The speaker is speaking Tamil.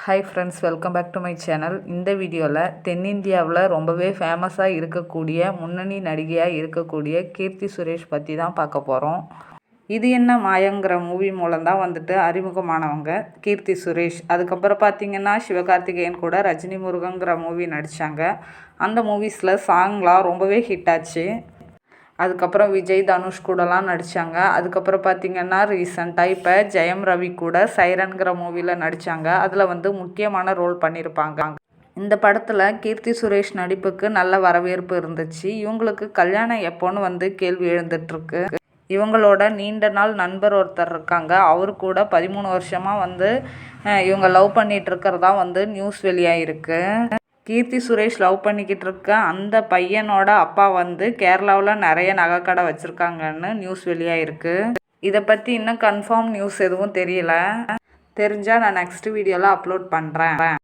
Hi friends, welcome back to my channel. இந்த வீடியோவில் தென்னிந்தியாவில் ரொம்பவே ஃபேமஸாக இருக்கக்கூடிய முன்னணி நடிகையாக இருக்கக்கூடிய கீர்த்தி சுரேஷ் பற்றி தான் பார்க்க போகிறோம். இது என்ன மாயங்கிற மூவி மூலம் தான் அறிமுகமானவங்க கீர்த்தி சுரேஷ். அதுக்கப்புறம் பார்த்திங்கன்னா சிவகார்த்திகேயன் கூட ரஜினி முருகங்கிற மூவி நடித்தாங்க. அந்த மூவிஸில் சாங்லாம் ரொம்பவே ஹிட் ஆச்சு. அதுக்கப்புறம் விஜய் தனுஷ் கூடலாம் நடித்தாங்க. அதுக்கப்புறம் பார்த்திங்கன்னா ரீசெண்டாக இப்போ ஜெயம் ரவி கூட சைரன்கிற மூவியில் நடித்தாங்க. அதில் முக்கியமான ரோல் பண்ணியிருப்பாங்க. இந்த படத்தில் கீர்த்தி சுரேஷ் நடிப்புக்கு நல்ல வரவேற்பு இருந்துச்சு. இவங்களுக்கு கல்யாணம் எப்போன்னு கேள்வி எழுந்துட்டுருக்கு. இவங்களோட நீண்ட நாள் நண்பர் ஒருத்தர் இருக்காங்க. அவர் கூட 13 வருஷமாக இவங்க லவ் பண்ணிகிட்டு இருக்கிறதா நியூஸ் வெளியாகிருக்கு. கீர்த்தி சுரேஷ் லவ் பண்ணிக்கிட்டு இருக்க அந்த பையனோட அப்பா கேரளாவில் நிறைய நகைக்கடை வச்சுருக்காங்கன்னு நியூஸ் வெளியாகிருக்கு. இதை பற்றி இன்னும் கன்ஃபார்ம் நியூஸ் எதுவும் தெரியல. தெரிஞ்சால் நான் நெக்ஸ்ட் வீடியோவில் அப்லோட் பண்ணுறேன்.